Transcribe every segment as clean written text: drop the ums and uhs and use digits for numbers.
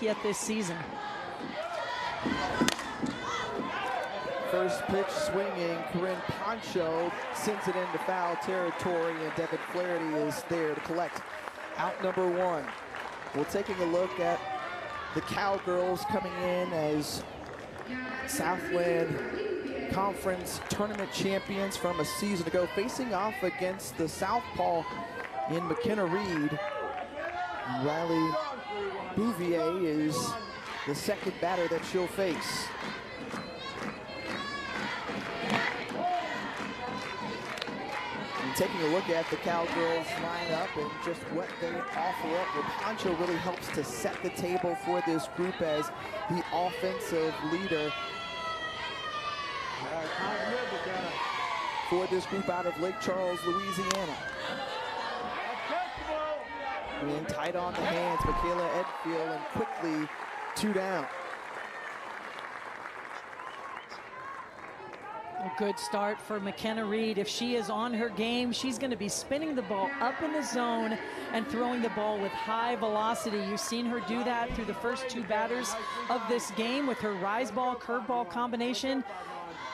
yet this season. First pitch swinging, Corinne Poncho sends it into foul territory, and Devin Flaherty is there to collect out number one. We're taking a look at the Cowgirls coming in as Southland Conference tournament champions from a season ago, facing off against the Southpaw in McKenna Reed. Riley Bouvier is the second batter that she'll face. And taking a look at the Cowgirls lineup and just what they offer up, where Poncho really helps to set the table for this group as the offensive leader for this group out of Lake Charles, Louisiana. And tight on the hands, Michaela Edfield, and quickly 2 down. A good start for McKenna Reed. If she is on her game, she's going to be spinning the ball up in the zone and throwing the ball with high velocity. You've seen her do that through the first 2 batters of this game with her rise ball, curve ball combination.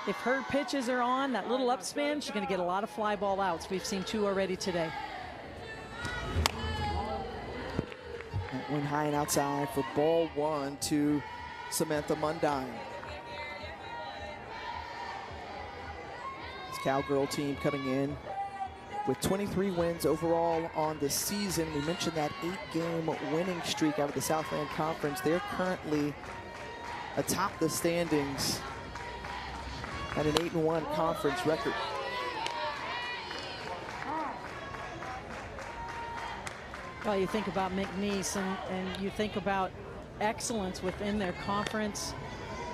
If her pitches are on, that little upspin, she's going to get a lot of fly ball outs. We've seen 2 already today. That went high and outside for ball 1 to Samantha Mundine. This Cowgirl team coming in with 23 wins overall on the season. We mentioned that 8-game winning streak out of the Southland Conference. They're currently atop the standings at an 8-1 conference record. Well, you think about McNeese and you think about excellence within their conference.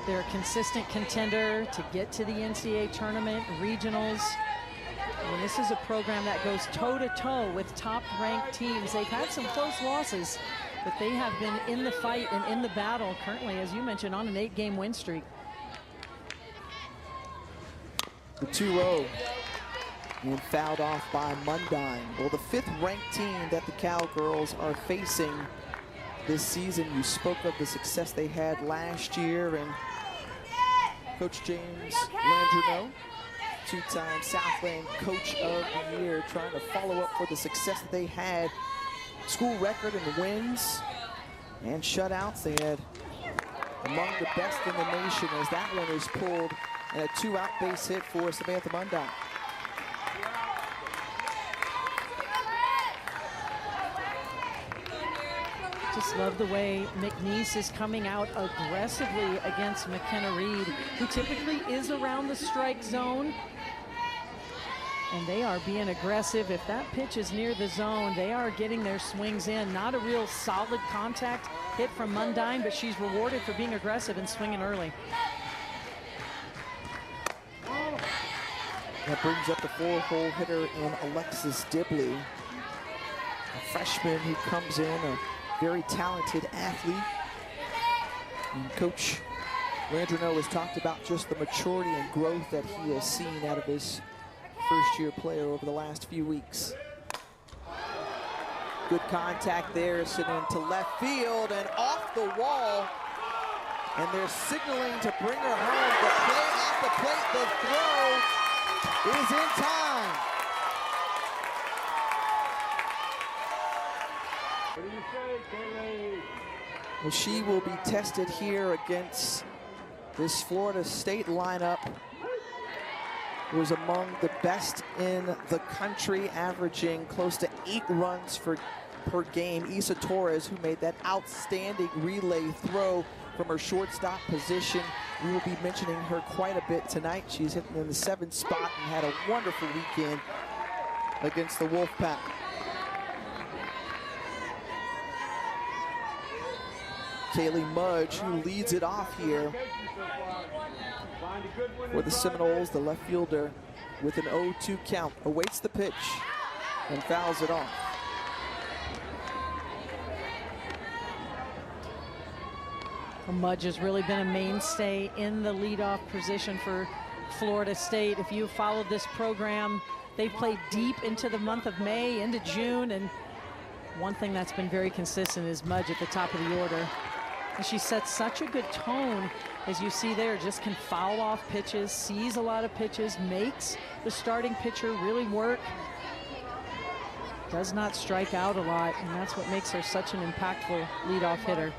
They're a consistent contender to get to the NCAA tournament, regionals. And this is a program that goes toe-to-toe with top-ranked teams. They've had some close losses, but they have been in the fight and in the battle currently, as you mentioned, on an 8-game win streak. The 2-0 and fouled off by Mundine. Well, the 5th ranked team that the Cowgirls are facing this season. You spoke of the success they had last year, and Coach James Landreneau, 2-time Southland Coach of the Year, trying to follow up for the success that they had. School record in wins and shutouts. They had among the best in the nation, as that one is pulled, and a 2-out base hit for Samantha Mundine. Just love the way McNeese is coming out aggressively against McKenna Reed, who typically is around the strike zone. And they are being aggressive. If that pitch is near the zone, they are getting their swings in. Not a real solid contact hit from Mundine, but she's rewarded for being aggressive and swinging early. That brings up the 4-hole hitter in Alexis Dibley, a freshman who comes in, a very talented athlete. And Coach Landreneau has talked about just the maturity and growth that he has seen out of his first-year player over the last few weeks. Good contact there, sitting into left field and off the wall. And they're signaling to bring her home. The play at the plate, the throw is in time. What do you say, Kaylee? Well, she will be tested here against this Florida State lineup. Was among the best in the country, averaging close to 8 runs per game. Isa Torres, who made that outstanding relay throw from her shortstop position. We will be mentioning her quite a bit tonight. She's hitting in the 7th spot and had a wonderful weekend against the Wolfpack. Kaylee Mudge, who leads it off here for the Seminoles, the left fielder, with an 0-2 count, awaits the pitch and fouls it off. Mudge has really been a mainstay in the leadoff position for Florida State. If you followed this program, they played deep into the month of May, into June, and one thing that's been very consistent is Mudge at the top of the order. And she sets such a good tone, as you see there, just can foul off pitches, sees a lot of pitches, makes the starting pitcher really work. Does not strike out a lot, and that's what makes her such an impactful leadoff hitter.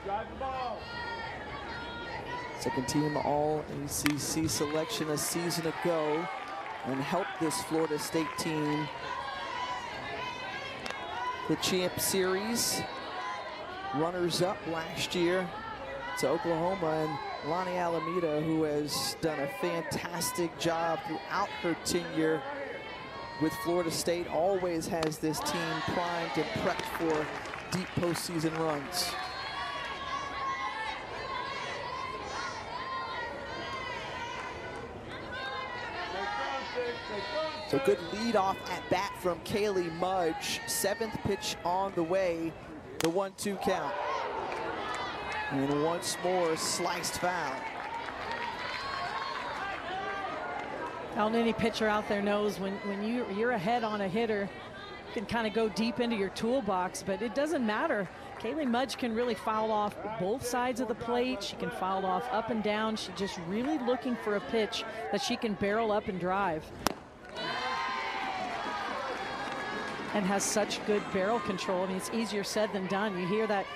Second team All ACC selection a season ago and helped this Florida State team the Champ Series. Runners up last year to Oklahoma, and Lonnie Alameda, who has done a fantastic job throughout her tenure with Florida State, always has this team primed and prepped for deep postseason runs. So good leadoff at bat from Kaylee Mudge. 7th pitch on the way, the 1-2 count. And once more, sliced foul. Well, any pitcher out there knows when you're ahead on a hitter, you can kind of go deep into your toolbox, but it doesn't matter. Kaylee Mudge can really foul off both sides of the plate. She can foul off up and down. She's just really looking for a pitch that she can barrel up and drive. And has such good barrel control. I mean, it's easier said than done. You hear that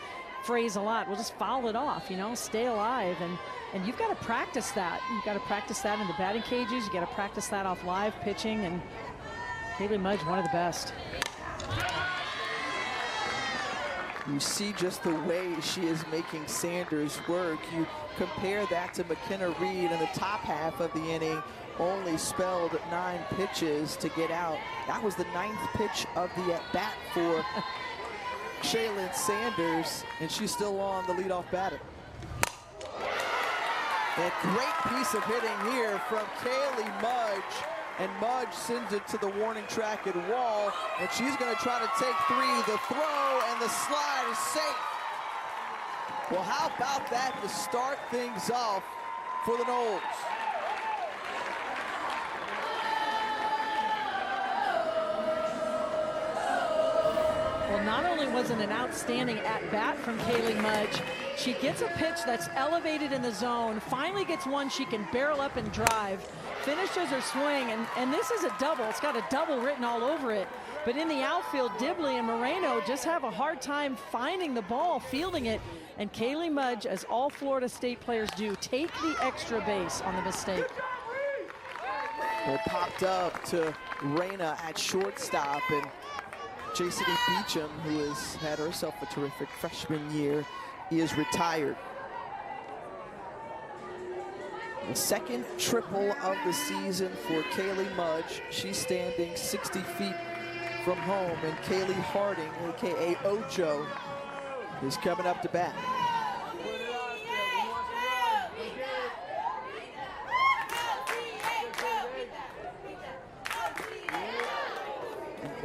phrase a lot. We'll just foul it off, you know, stay alive. And you've got to practice that. You've got to practice that in the batting cages. You got to practice that off live pitching. And Kaylee Mudge, one of the best. You see just the way she is making Sanders work. You compare that to McKenna Reed in the top half of the inning, only spelled 9 pitches to get out. That was the 9th pitch of the at-bat for Shaylin Sanders, and she's still on the leadoff batter. A great piece of hitting here from Kaylee Mudge, and Mudge sends it to the warning track and wall, and she's going to try to take 3. The throw and the slide is safe. Well, how about that to start things off for the Noles? Well, not only was it an outstanding at-bat from Kaylee Mudge, she gets a pitch that's elevated in the zone, finally gets one she can barrel up and drive, finishes her swing, and this is a double. It's got a double written all over it. But in the outfield, Dibley and Moreno just have a hard time finding the ball, fielding it, and Kaylee Mudge, as all Florida State players do, take the extra base on the mistake. Well, popped up to Reyna at shortstop, and J.C. Beecham, who has had herself a terrific freshman year, is retired. The second triple of the season for Kaylee Mudge. She's standing 60 feet from home, and Kaylee Harding, a.k.a. Ocho, is coming up to bat.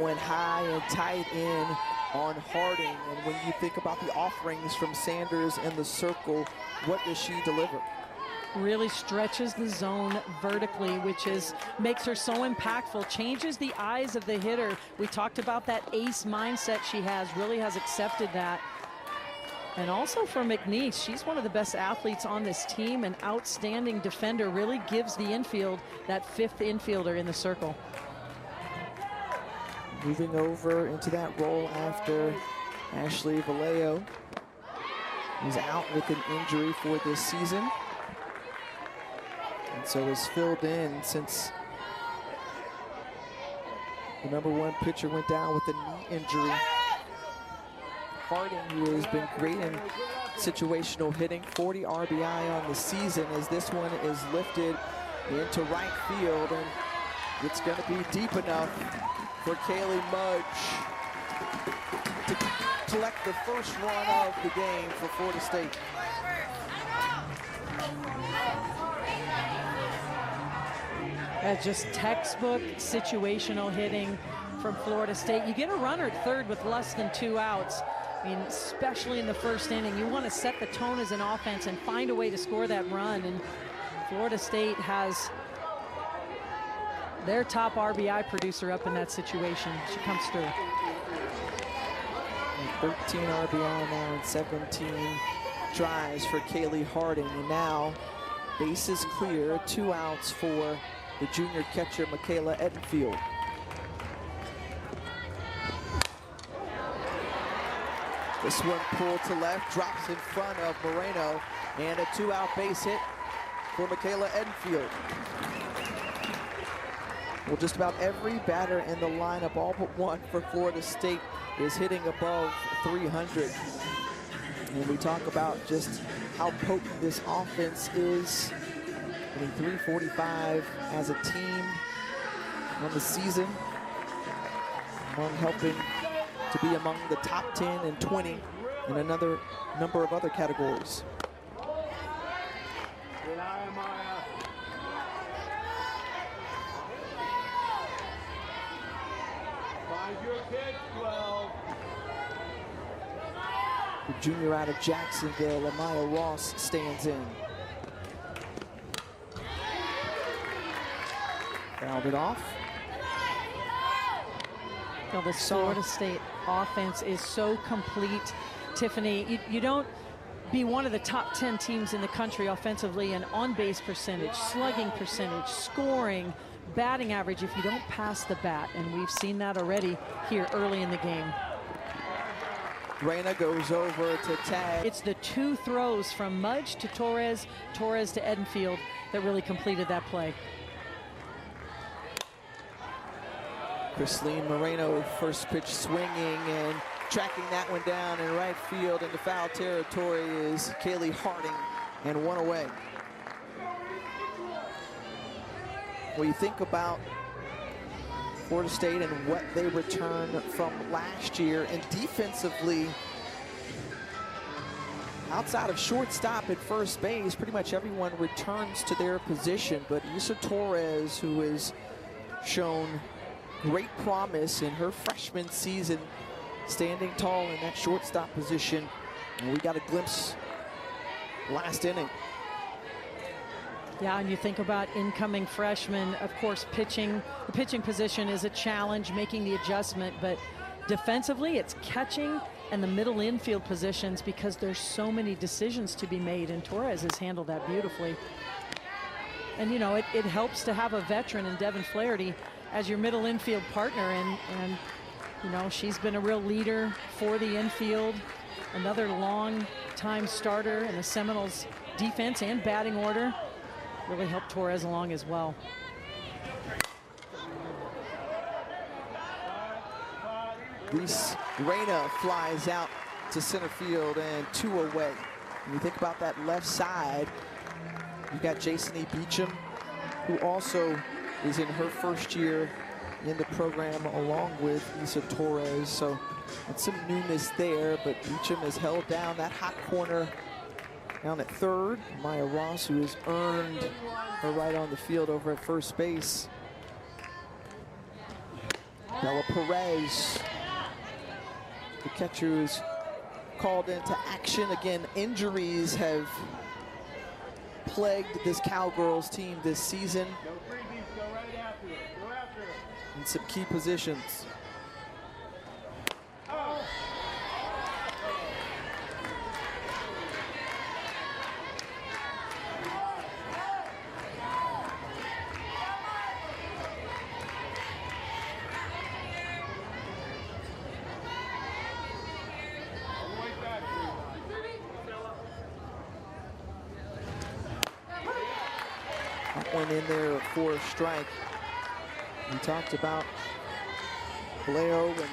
Went high and tight in on Harding, and when you think about the offerings from Sanders in the circle, what does she deliver? Really stretches the zone vertically, which makes her so impactful, changes the eyes of the hitter. We talked about that ace mindset she has, really has accepted that. And also for McNeese, she's one of the best athletes on this team, an outstanding defender, really gives the infield that 5th infielder in the circle. Moving over into that role after Ashley Vallejo is out with an injury for this season, and so is filled in since the #1 pitcher went down with a knee injury. Harding, who has been great in situational hitting, 40 RBI on the season, as this one is lifted into right field, and it's going to be deep enough for Kaylee Mudge to collect the first run of the game for Florida State. Just textbook situational hitting from Florida State. You get a runner at third with less than 2 outs. I mean, especially in the first inning, you want to set the tone as an offense and find a way to score that run. And Florida State has their top RBI producer up in that situation. She comes through. And 13 RBI now in 17 drives for Kaylee Harding, and now bases clear, 2 outs for the junior catcher, Michaela Edenfield. This one pulled to left, drops in front of Moreno, and a 2-out base hit for Michaela Edenfield. Well, just about every batter in the lineup, all but one for Florida State, is hitting above 300. And we talk about just how potent this offense is. Hitting 345 as a team on the season, among helping to be among the top 10 and 20 in another number of other categories. The junior out of Jacksonville, Amaya Ross, stands in. Fouled it off. Well, the Florida State offense is so complete, Tiffany. You don't be one of the top 10 teams in the country offensively in on-base percentage, slugging percentage, scoring, batting average if you don't pass the bat, and we've seen that already here early in the game. Reyna goes over to tag. It's the 2 throws from Mudge to Torres, Torres to Edenfield that really completed that play. Christine Moreno, first pitch swinging and tracking that one down in right field. Into foul territory is Kaylee Harding, and 1 away. When you think about Florida State and what they returned from last year, and defensively, outside of shortstop at first base, pretty much everyone returns to their position. But Issa Torres, who has shown great promise in her freshman season, standing tall in that shortstop position, and we got a glimpse last inning. Yeah, and you think about incoming freshmen, of course, pitching. The pitching position is a challenge, making the adjustment, but defensively, it's catching and the middle infield positions, because there's so many decisions to be made, and Torres has handled that beautifully. And, you know, it helps to have a veteran in Devin Flaherty as your middle infield partner, and you know, she's been a real leader for the infield, another long-time starter in the Seminoles defense and batting order. Really helped Torres along as well. Reyna flies out to center field, and 2 away. When you think about that left side, you've got Jason E. Beecham, who also is in her first year in the program along with Issa Torres. So it's some newness there, but Beecham has held down that hot corner down at third. Maya Ross, who has earned her right on the field over at first base. Bella Perez, the catcher, who's called into action. Again, injuries have plagued this Cowgirls team this season in some key positions. One in there for a strike. We talked about Vallejo and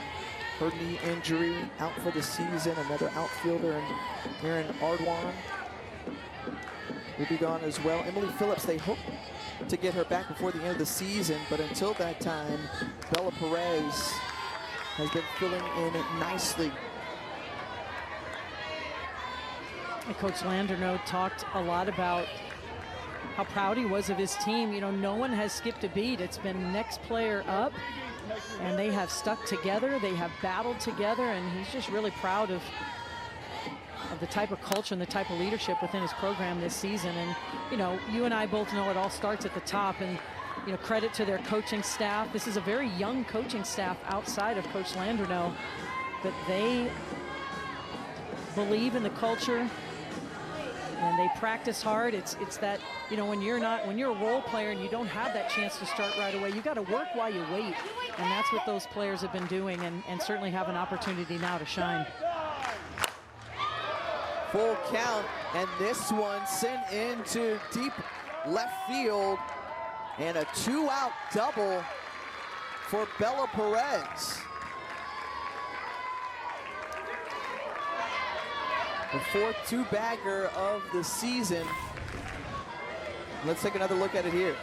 her knee injury, out for the season. Another outfielder, and Aaron Ardwan will be gone as well. Emily Phillips, they hope to get her back before the end of the season, but until that time, Bella Perez has been filling in nicely. And Coach Landerneau talked a lot about how proud he was of his team. You know, no one has skipped a beat. It's been next player up, and they have stuck together. They have battled together, and he's just really proud of the type of culture and the type of leadership within his program this season. And, you know, you and I both know it all starts at the top, and, you know, credit to their coaching staff. This is a very young coaching staff outside of Coach Landerneau, but they believe in the culture. and they practice hard. It's that, you know, when you're a role player and you don't have that chance to start right away, you got to work while you wait, and that's what those players have been doing, and certainly have an opportunity now to shine. Full count, and this one sent into deep left field, and a 2-out double for Bella Perez. The fourth two-bagger of the season. Let's take another look at it here.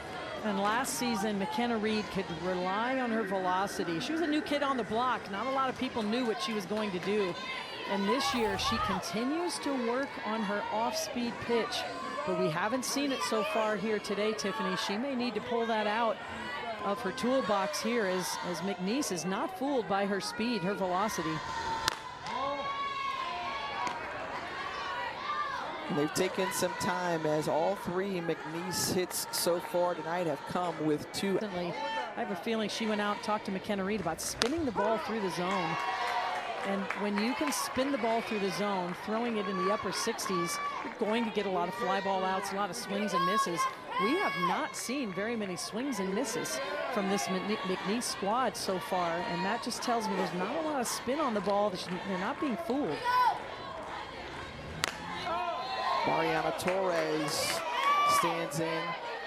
And last season, McKenna Reed could rely on her velocity. She was a new kid on the block. Not a lot of people knew what she was going to do. And this year, she continues to work on her off-speed pitch. But we haven't seen it so far here today, Tiffany. She may need to pull that out of her toolbox here as McNeese is not fooled by her speed, her velocity. And they've taken some time, as all three McNeese hits so far tonight have come with two. I have a feeling she went out and talked to McKenna Reed about spinning the ball through the zone. And when you can spin the ball through the zone, throwing it in the upper 60s, you're going to get a lot of fly ball outs, a lot of swings and misses. We have not seen very many swings and misses from this McNeese squad so far, and that just tells me there's not a lot of spin on the ball. They're not being fooled. Mariana Torres stands in,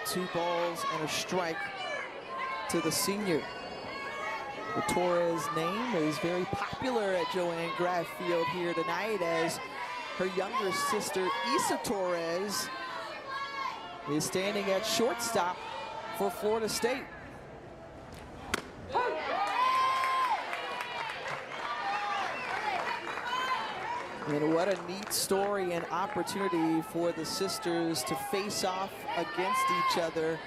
2 balls and a strike to the senior. The Torres name is very popular at Joanne Graff Field here tonight, as her younger sister Isa Torres is standing at shortstop for Florida State. And what a neat story and opportunity for the sisters to face off against each other.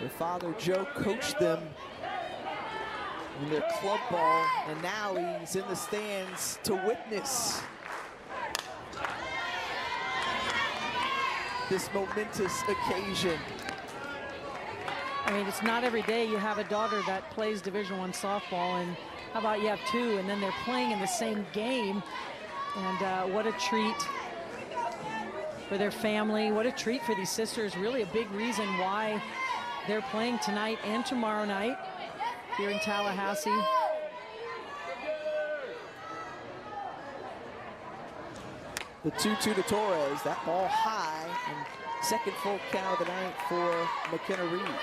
Their father, Joe, coached them in their club ball, and now he's in the stands to witness this momentous occasion. I mean, it's not every day you have a daughter that plays Division I softball, and how about you have 2, and then they're playing in the same game. And what a treat for their family. What a treat for these sisters. Really a big reason why they're playing tonight and tomorrow night here in Tallahassee. The 2-2 to Torres. That ball high, and second full count of the night for McKenna Reed.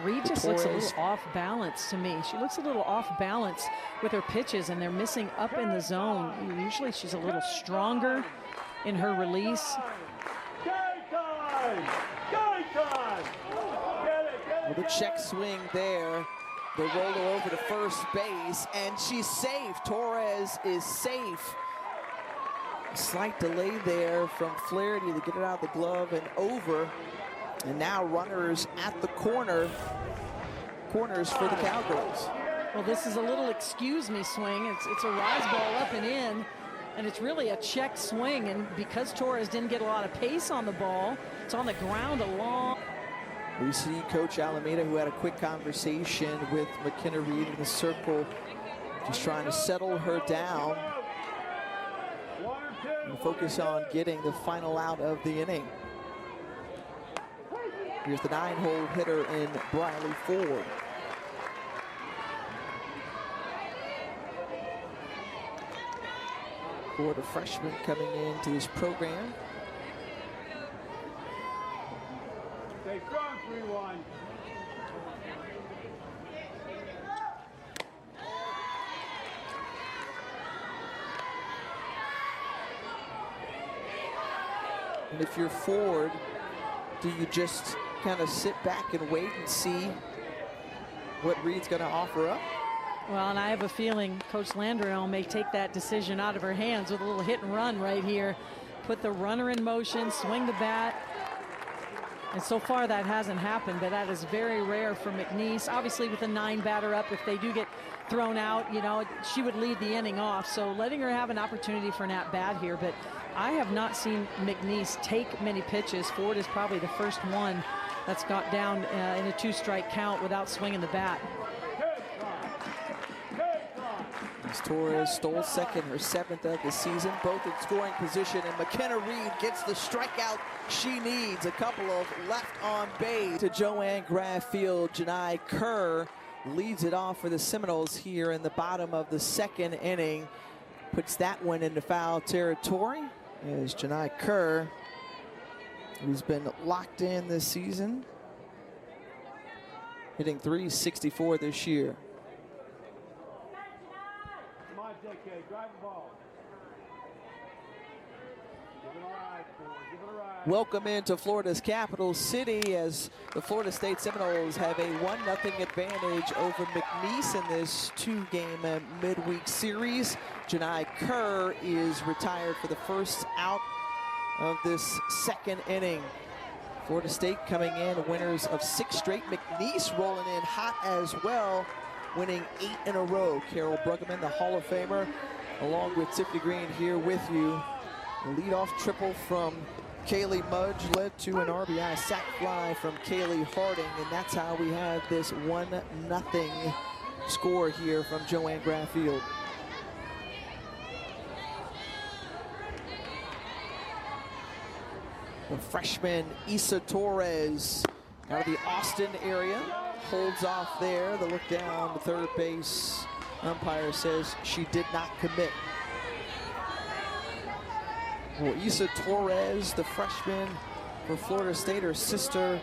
Reed just looks a little off balance to me. She looks a little off balance with her pitches, and they're missing up in the zone. Usually she's a little stronger in her release. With a check swing there, the roller over to first base, and she's safe. Torres is safe. A slight delay there from Flaherty to get it out of the glove and over. And now runners at the corners for the Cowgirls. Well, this is a little excuse me swing. It's a rise ball up and in, and it's really a check swing. And because Torres didn't get a lot of pace on the ball, it's on the ground along. We see Coach Alameda, who had a quick conversation with McKenna Reed in the circle, just trying to settle her down and focus on getting the final out of the inning. Here's the 9-hole hitter in Briley Ford. For the freshman coming into this program. Stay strong, 3-1. And if you're Ford, do you just kind of sit back and wait and see what Reed's going to offer up? Well, and I have a feeling Coach Landrell may take that decision out of her hands with a little hit and run right here. Put the runner in motion, swing the bat. And so far that hasn't happened, but that is very rare for McNeese. Obviously with a 9-batter up, if they do get thrown out, you know, she would lead the inning off. So letting her have an opportunity for an at-bat here, but I have not seen McNeese take many pitches. Ford is probably the first one that's got down in a 2-strike count without swinging the bat. As Torres stole second, her 7th of the season, both in scoring position, and McKenna Reed gets the strikeout she needs. A couple of left on base to Joanne Graff Field. Janai Kerr leads it off for the Seminoles here in the bottom of the 2nd inning. Puts that one into foul territory as Janai Kerr, who's been locked in this season, hitting .364 this year. Come on, JK, drive the ball. Give it a ride, Ford. Give it a ride. Welcome into Florida's capital city as the Florida State Seminoles have a 1-0 advantage over McNeese in this 2-game midweek series. Janai Kerr is retired for the first out of this 2nd inning. Florida State coming in winners of 6 straight. McNeese rolling in hot as well, winning 8 in a row. Carol Bruggeman, the Hall of Famer, along with Tiffany Green here with you. A leadoff triple from Kaylee Mudge led to an RBI sac fly from Kaylee Harding, and that's how we had this 1-0 score here from Joanne Graff Field. The freshman Issa Torres out of the Austin area holds off there. The look down to third base. Umpire says she did not commit. Well, Issa Torres, the freshman for Florida State, her sister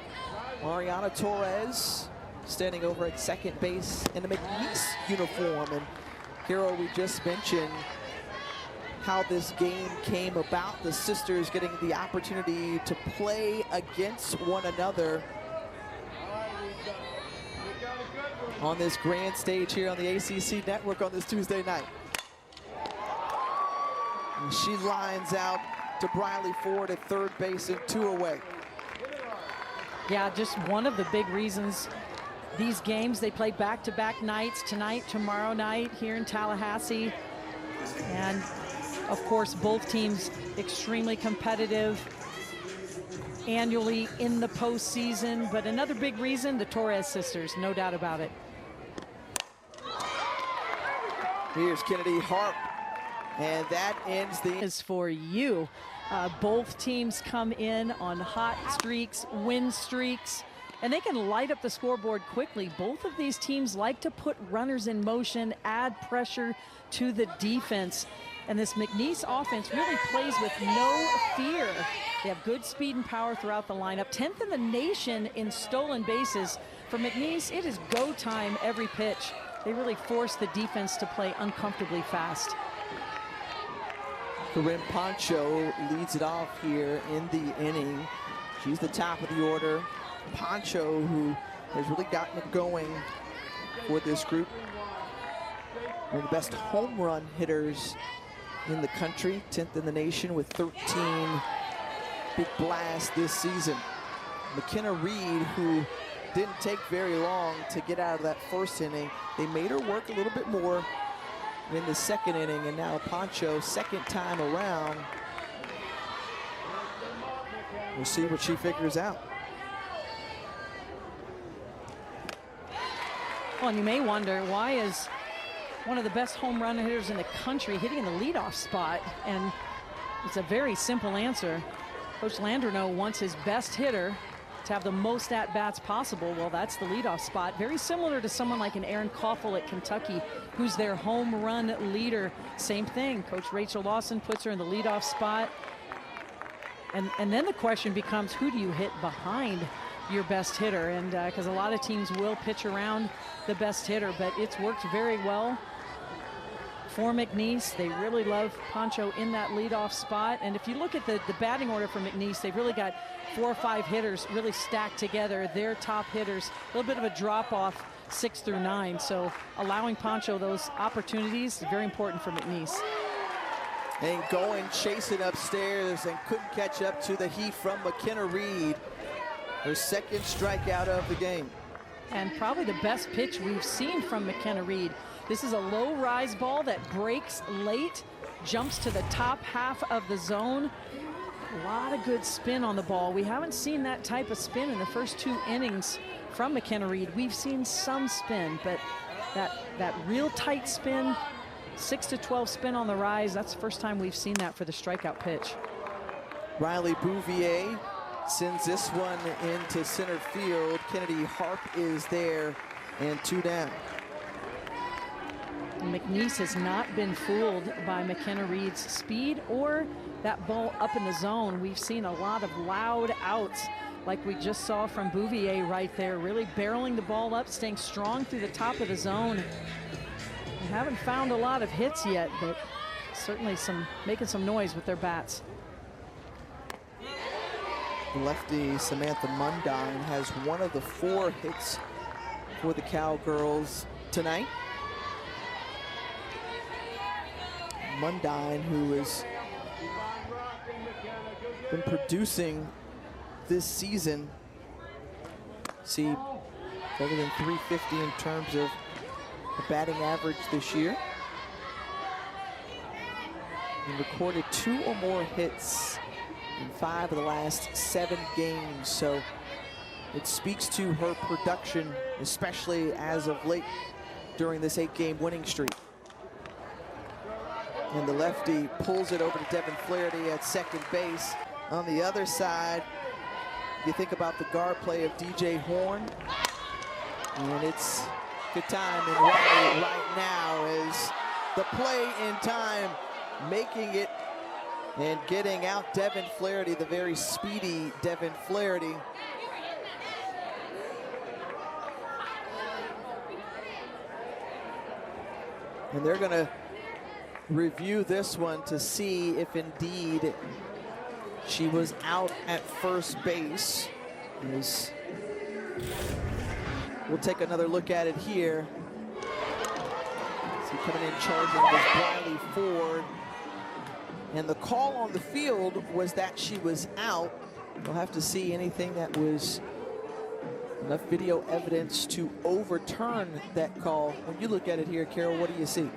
Mariana Torres, standing over at second base in a McNeese uniform. And Carol, we just mentioned how this game came about. The sisters getting the opportunity to play against one another on this grand stage here on the ACC network on this Tuesday night. And she lines out to Briley Ford at third base and 2 away. Yeah, just one of the big reasons these games, they play back-to-back nights, tonight, tomorrow night here in Tallahassee. And of course, both teams extremely competitive annually in the postseason. But another big reason, the Torres sisters, no doubt about it. Here's Kennedy Harp, and that ends the... Is for you. Both teams come in on hot streaks, win streaks, and they can light up the scoreboard quickly. Both of these teams like to put runners in motion, add pressure to the defense. And this McNeese offense really plays with no fear. They have good speed and power throughout the lineup. 10th in the nation in stolen bases. For McNeese, it is go time every pitch. They really force the defense to play uncomfortably fast. Corinne Poncho leads it off here in the inning. She's the top of the order. Poncho, who has really gotten it going for this group. One of the best home run hitters in the country, 10th in the nation with 13 big blasts this season. McKenna Reed, who didn't take very long to get out of that first inning. They made her work a little bit more in the 2nd inning, and now Poncho, 2nd time around. We'll see what she figures out. Well, and you may wonder, why is one of the best home run hitters in the country hitting in the leadoff spot? And it's a very simple answer. Coach Landreneau wants his best hitter to have the most at-bats possible. Well, that's the leadoff spot. Very similar to someone like an Aaron Koffel at Kentucky, who's their home run leader. Same thing. Coach Rachel Lawson puts her in the leadoff spot. And then the question becomes, who do you hit behind your best hitter? And because a lot of teams will pitch around the best hitter, but it's worked very well for McNeese. They really love Poncho in that leadoff spot. And if you look at the batting order for McNeese, they've really got 4 or 5 hitters really stacked together. Their top hitters, a little bit of a drop off 6 through 9. So allowing Poncho those opportunities is very important for McNeese. And going chasing upstairs and couldn't catch up to the heat from McKenna Reed. Her 2nd strikeout of the game. And probably the best pitch we've seen from McKenna Reed. This is a low rise ball that breaks late, jumps to the top half of the zone. A lot of good spin on the ball. We haven't seen that type of spin in the first 2 innings from McKenna Reed. We've seen some spin, but that real tight spin, 6-12 spin on the rise. That's the first time we've seen that for the strikeout pitch. Riley Bouvier sends this one into center field. Kennedy Harp is there, and 2 down. McNeese has not been fooled by McKenna Reed's speed or that ball up in the zone. We've seen a lot of loud outs like we just saw from Bouvier right there, really barreling the ball up, staying strong through the top of the zone. We haven't found a lot of hits yet, but certainly making some noise with their bats. Lefty Samantha Mundine has one of the 4 hits for the Cowgirls tonight. Mundine, who has been producing this season, see better than 350 in terms of the batting average this year. And recorded 2 or more hits in 5 of the last 7 games. So it speaks to her production, especially as of late during this 8-game winning streak. And the lefty pulls it over to Devin Flaherty at second base. On the other side, you think about the guard play of DJ Horn, and it's good time in Raleigh right now as the play in time, making it and getting out Devin Flaherty, the very speedy Devin Flaherty. And they're gonna review this one to see if indeed she was out at first base. We'll take another look at it here. So coming in charging was Briley Ford. And the call on the field was that she was out. We'll have to see anything that was enough video evidence to overturn that call. When you look at it here, Carol, what do you see?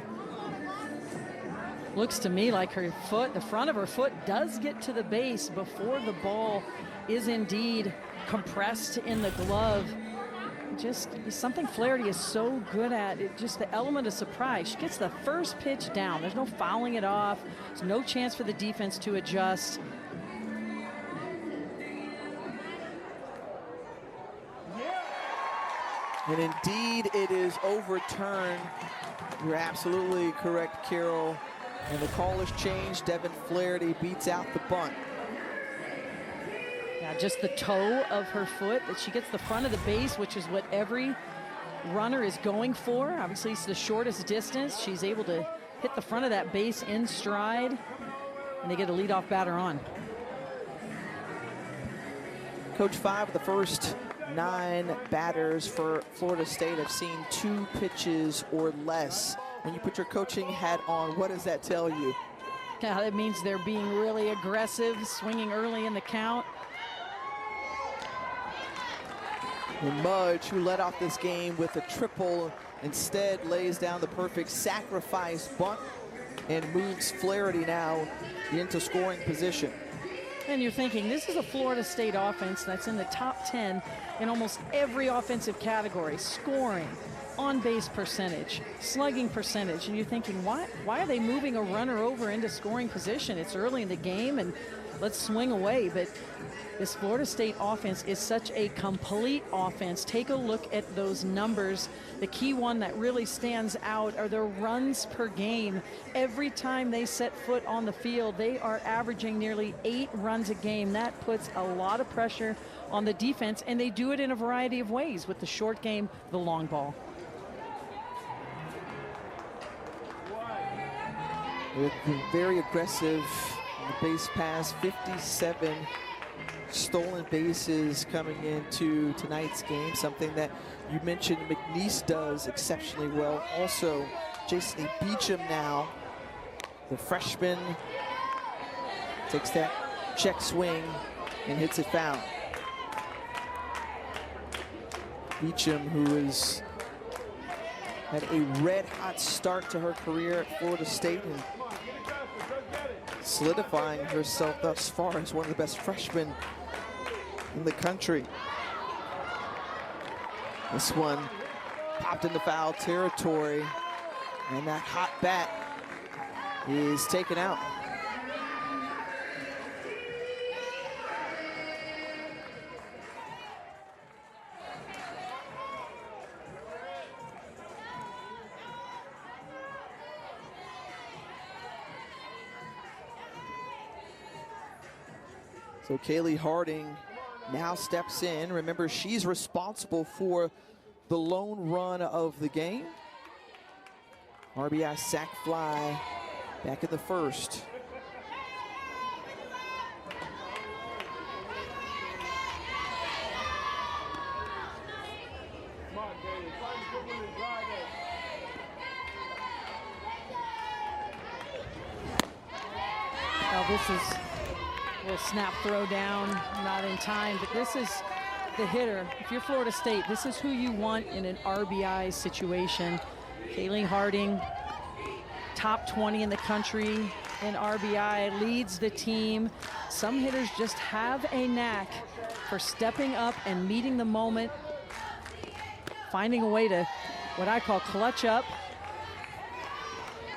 Looks to me like her foot, the front of her foot does get to the base before the ball is indeed compressed in the glove. Just something Flaherty is so good at, just the element of surprise. She gets the first pitch down. There's no fouling it off. There's no chance for the defense to adjust. And indeed, it is overturned. You're absolutely correct, Carol. And the call has changed. Devin Flaherty beats out the bunt. Yeah, just the toe of her foot, that she gets the front of the base, which is what every runner is going for. Obviously, it's the shortest distance. She's able to hit the front of that base in stride, and they get a leadoff batter on. Coach, 5 of the first 9 batters for Florida State have seen 2 pitches or less. When you put your coaching hat on, what does that tell you? Yeah, that means they're being really aggressive, swinging early in the count. And Mudge, who led off this game with a triple, instead lays down the perfect sacrifice bunt and moves Flaherty now into scoring position. And you're thinking, this is a Florida State offense that's in the top 10 in almost every offensive category: scoring, on-base percentage, slugging percentage. And you're thinking, why are they moving a runner over into scoring position? It's early in the game, and let's swing away. But this Florida State offense is such a complete offense. Take a look at those numbers. The key one that really stands out are their runs per game. Every time they set foot on the field, they are averaging nearly 8 runs a game. That puts a lot of pressure on the defense, and they do it in a variety of ways with the short game, the long ball. With very aggressive base pass, 57 stolen bases coming into tonight's game, something that you mentioned McNeese does exceptionally well. Also, Jason Beecham now, the freshman, takes that check swing and hits it foul. Beecham, who has had a red-hot start to her career at Florida State and solidifying herself thus far as one of the best freshmen in the country. This one popped into foul territory, and that hot bat is taken out. So Kaylee Harding now steps in. Remember, she's responsible for the lone run of the game. RBI sac fly back in the first. Come on, Katie. Find the good one and drive it. Well, this is a little snap throw down, not in time, but this is the hitter. If you're Florida State, this is who you want in an RBI situation. Kaylee Harding, top 20 in the country in RBI, leads the team. Some hitters just have a knack for stepping up and meeting the moment, finding a way to, what I call, clutch up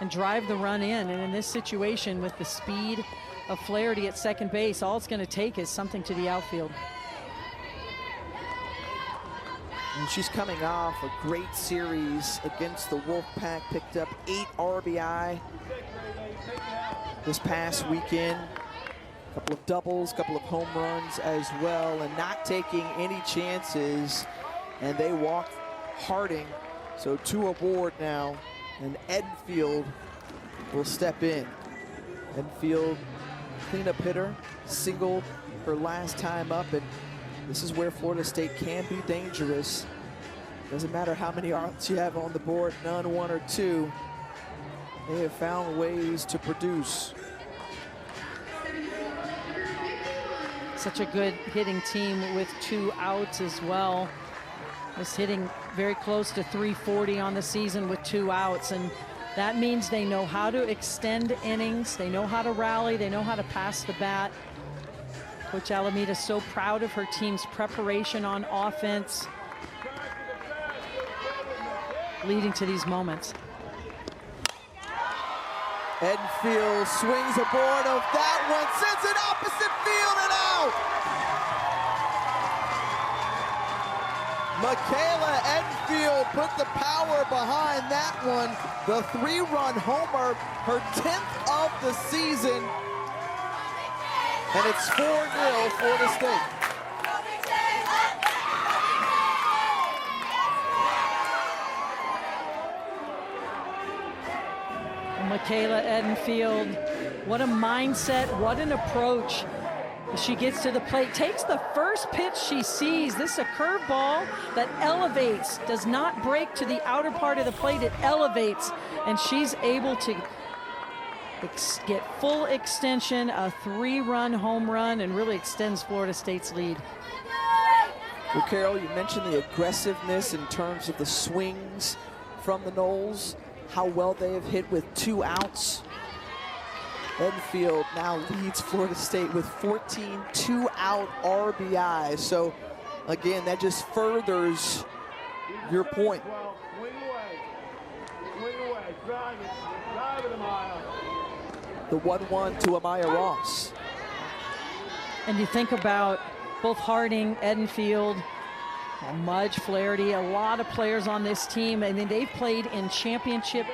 and drive the run in. And in this situation, with the speed of Flaherty at second base, all it's going to take is something to the outfield. And she's coming off a great series against the Wolfpack, picked up 8 RBI this past weekend. A couple of doubles, a couple of home runs as well, and not taking any chances. And they walk Harding, so 2 aboard now, and Edenfield will step in. Edenfield, cleanup hitter, singled her last time up, and this is where Florida State can be dangerous. Doesn't matter how many outs you have on the board, none, 1 or 2. They have found ways to produce. Such a good hitting team with 2 outs as well. Is hitting very close to 340 on the season with 2 outs, and that means they know how to extend innings, they know how to rally, they know how to pass the bat. Coach Alameda is so proud of her team's preparation on offense, leading to these moments. Edenfield swings aboard of that one, sends it opposite field and out! Michaela Edenfield put the power behind that one. The 3-run homer, her 10th of the season. And it's 4-0 Florida State. Michaela Edenfield, what a mindset, what an approach. She gets to the plate, takes the first pitch she sees. This is a curveball that elevates, does not break to the outer part of the plate, it elevates, and she's able to get full extension, a 3-run home run, and really extends Florida State's lead. Well, Carol, you mentioned the aggressiveness in terms of the swings from the Noles, how well they have hit with 2 outs. Edenfield now leads Florida State with 14 2-out RBIs. So, again, that just furthers your point. Swing away, drive it, Amaya. The 1-1 to Amaya Ross. And you think about both Harding, Edenfield, Mudge, Flaherty, a lot of players on this team. I mean, they've played in championship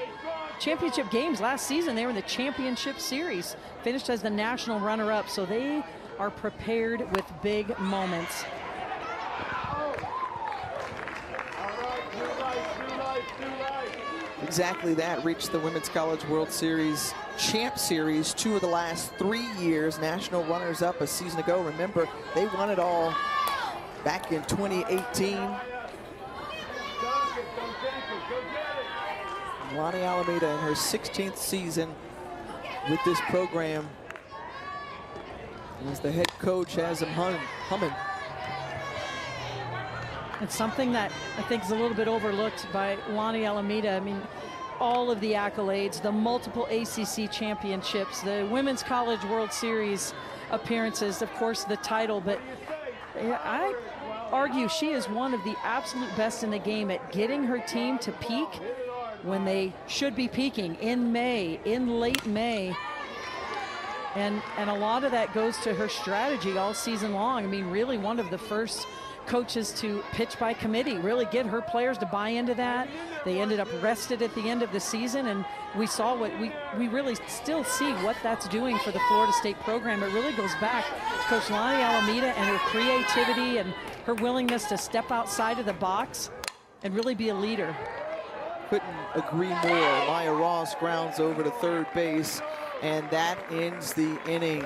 games. Last season, they were in the championship series, finished as the national runner-up, so they are prepared with big moments. Exactly that. Reached the Women's College World Series Champ Series 2 of the last 3 years. National runners-up a season ago. Remember, they won it all back in 2018. Lonnie Alameda in her 16th season with this program, as the head coach has them humming. It's something that I think is a little bit overlooked by Lonnie Alameda. I mean, all of the accolades, the multiple ACC championships, the Women's College World Series appearances, of course, the title, but I argue she is one of the absolute best in the game at getting her team to peak when they should be peaking in May, in late May. And a lot of that goes to her strategy all season long. I mean, really one of the first coaches to pitch by committee, really get her players to buy into that. They ended up rested at the end of the season, and we saw what we really still see what that's doing for the Florida State program. It really goes back to Coach Lonnie Alameda and her creativity and her willingness to step outside of the box and really be a leader. Couldn't agree more. Maya Ross grounds over to third base, and that ends the inning.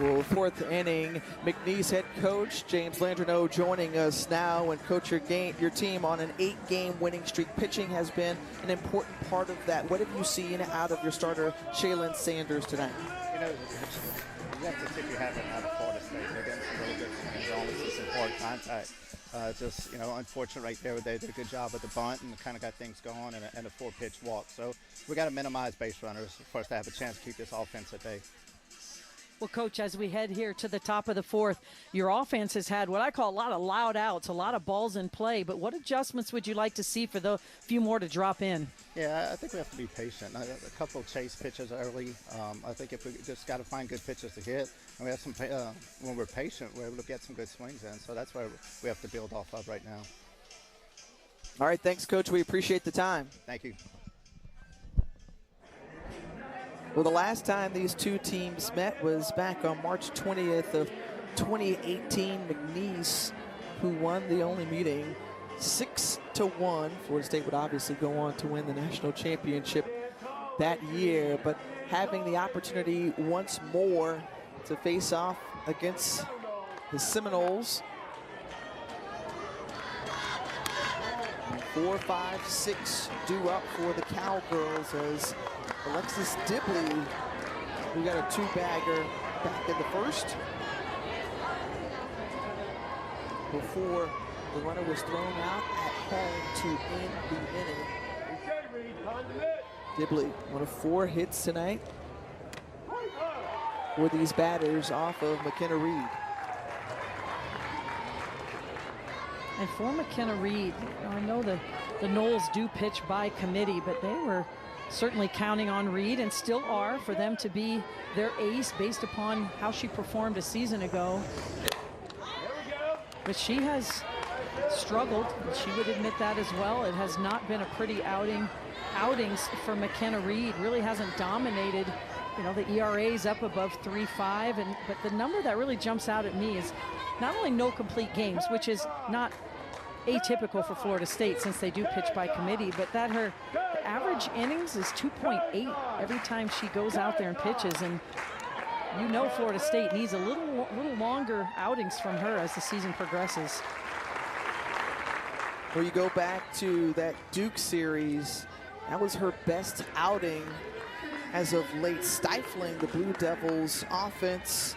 Well, fourth inning, McNeese head coach James Landreneau joining us now. And coach, your team on an 8-game winning streak. Pitching has been an important part of that. What have you seen out of your starter, Shaylin Sanders, tonight? You know, you have to tip your hat out of Florida State. They're getting some really good swings on. This is some hard contact. Just, you know, unfortunate right there. They did a good job with the bunt and kind of got things going, and a 4-pitch walk. So we got to minimize base runners for us to have a chance to keep this offense at bay. Well, Coach, as we head here to the top of the fourth, your offense has had what I call a lot of loud outs, a lot of balls in play. But what adjustments would you like to see for the few more to drop in? Yeah, I think we have to be patient. A couple of chase pitches early. I think if we just got to find good pitches to hit, and we have some when we're patient, we're able to get some good swings in. So that's where we have to build off of right now. All right, thanks, Coach. We appreciate the time. Thank you. Well, the last time these two teams met was back on March 20th of 2018. McNeese, who won the only meeting 6-1. Florida State would obviously go on to win the national championship that year, but having the opportunity once more to face off against the Seminoles. 4, 5, 6 due up for the Cowgirls as Alexis Dibley, who got a 2-bagger back in the first before the runner was thrown out at home to end the inning. Dibley, one of 4 hits tonight for these batters off of McKenna Reed. And for McKenna Reed, I know the Noles do pitch by committee, but they were certainly counting on Reed, and still are, for them to be their ace based upon how she performed a season ago. But she has struggled, and she would admit that as well. It has not been a pretty outings for McKenna Reed. Really hasn't dominated. You know, the ERA's up above 3.5, but the number that really jumps out at me is not only no complete games, which is not atypical for Florida State since they do pitch by committee, but that her average innings is 2.8 every time she goes out there and pitches. And you know Florida State needs a little longer outings from her as the season progresses. Well, you go back to that Duke series, that was her best outing as of late, stifling the Blue Devils offense.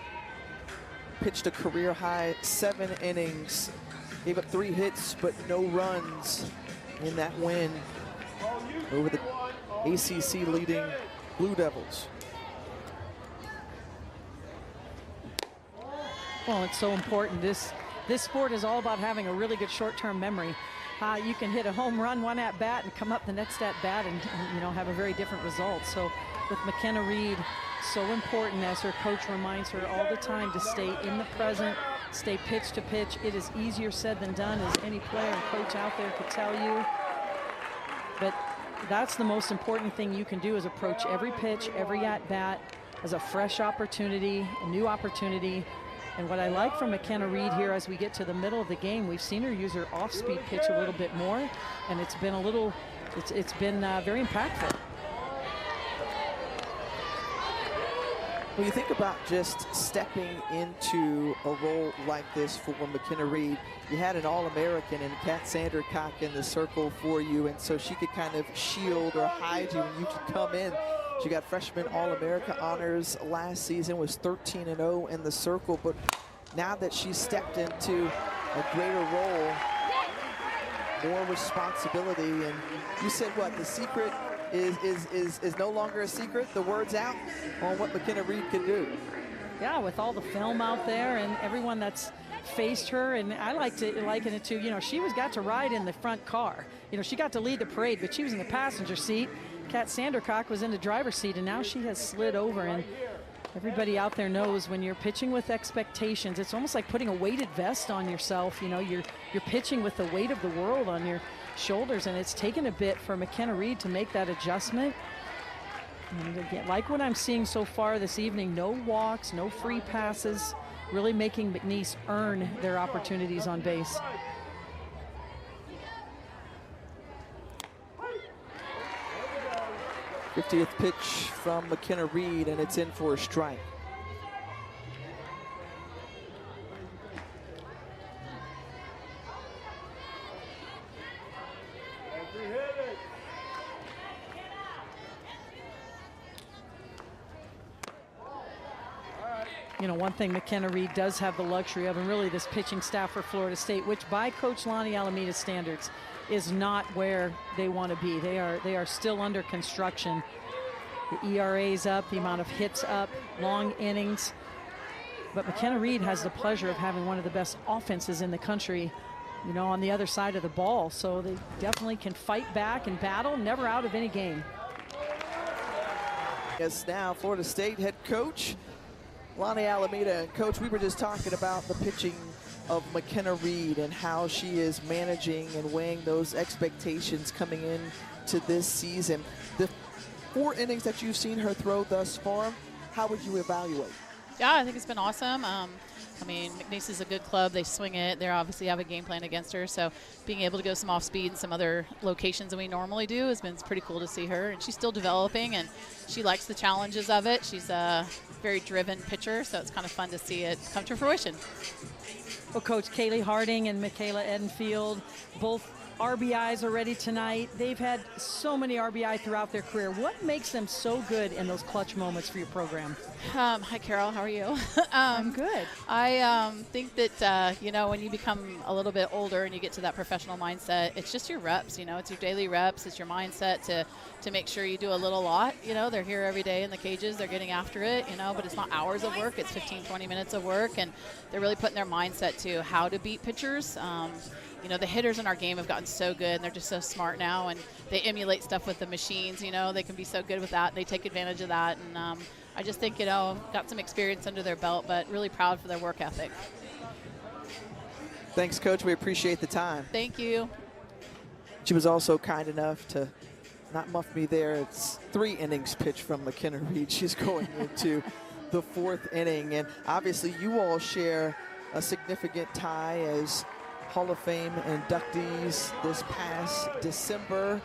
Pitched a career-high 7 innings, gave up 3 hits, but no runs in that win over the ACC-leading Blue Devils. Well, it's so important. This sport is all about having a really good short-term memory. You can hit a home run one at-bat and come up the next at-bat and you know, have a very different result. So with McKenna Reed, so important, as her coach reminds her all the time, to stay in the present, stay pitch to pitch. It is easier said than done, as any player and coach out there could tell you. But that's the most important thing you can do, is approach every pitch, every at-bat as a fresh opportunity, a new opportunity. And what I like from McKenna Reed here, as we get to the middle of the game, we've seen her use her off-speed pitch a little bit more, and it's been very impactful. When you think about just stepping into a role like this for McKenna Reed, you had an All-American and Kat Sandercock in the circle for you, and so she could kind of shield or hide you when you could come in. She got freshman All-America honors last season, was 13-0 in the circle, but now that she's stepped into a greater role, more responsibility, and you said what, the secret is no longer a secret? The word's out on what McKenna Reed can do. Yeah, with all the film out there and everyone that's faced her, and I like to liken it to, you know, she got to ride in the front car. You know, she got to lead the parade, but she was in the passenger seat. Kat Sandercock was in the driver's seat, and now she has slid over. And everybody out there knows when you're pitching with expectations, it's almost like putting a weighted vest on yourself. You know, you're pitching with the weight of the world on your shoulders, and it's taken a bit for McKenna Reed to make that adjustment. And again, like what I'm seeing so far this evening, no walks, no free passes, really making McNeese earn their opportunities on base. '50th pitch from McKenna Reed, and it's in for a strike. You know, one thing McKenna Reed does have the luxury of, and really this pitching staff for Florida State, which by Coach Lonnie Alameda's standards is not where they want to be. They are still under construction. The ERA's up, the amount of hits up, long innings. But McKenna Reed has the pleasure of having one of the best offenses in the country, you know, on the other side of the ball. So they definitely can fight back and battle, never out of any game. Yes, now Florida State head coach Lonnie Alameda. And Coach, we were just talking about the pitching of McKenna Reed and how she is managing and weighing those expectations coming in to this season. The 4 innings that you've seen her throw thus far, how would you evaluate? Yeah, I think it's been awesome. I mean, McNeese is a good club. They swing it. They obviously have a game plan against her. So being able to go some off speed and some other locations than we normally do has been pretty cool to see her. And she's still developing, and she likes the challenges of it. She's a very driven pitcher, so it's kind of fun to see it come to fruition. Well, Coach, Kaylee Harding and Michaela Edenfield, both RBIs already tonight. They've had so many RBI throughout their career. What makes them so good in those clutch moments for your program? Hi, Carol. How are you? I'm good. I think that, you know, when you become a little bit older and you get to that professional mindset, it's just your reps, you know. It's your daily reps. It's your mindset to make sure you do a little lot. You know, they're here every day in the cages. They're getting after it, you know, but it's not hours of work. It's 15, 20 minutes of work, and they're really putting their mindset to how to beat pitchers. You know, the hitters in our game have gotten so good, and they're just so smart now, and they emulate stuff with the machines. You know, they can be so good with that. They take advantage of that, and I just think, you know, got some experience under their belt, but really proud for their work ethic. Thanks, Coach. We appreciate the time. Thank you. She was also kind enough to not muff me there. It's 3 innings pitch from McKenna Reed. She's going into the 4th inning, and obviously you all share a significant tie as Hall of Fame inductees this past December,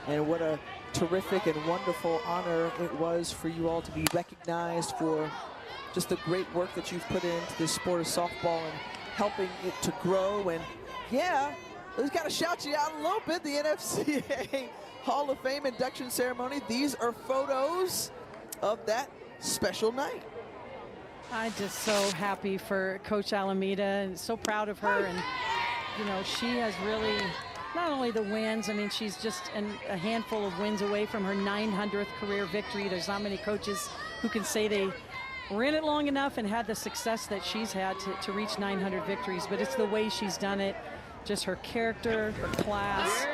and what a terrific and wonderful honor it was for you all to be recognized for just the great work that you've put into this sport of softball and helping it to grow. And yeah, we've got to shout you out a little bit. The NFCA Hall of Fame induction ceremony. These are photos of that special night. I'm just so happy for Coach Alameda and so proud of her. And you know, she has really not only the wins, I mean, she's just a handful of wins away from her 900th career victory. There's not many coaches who can say they were in it long enough and had the success that she's had to reach 900 victories, but it's the way she's done it, just her character, her class,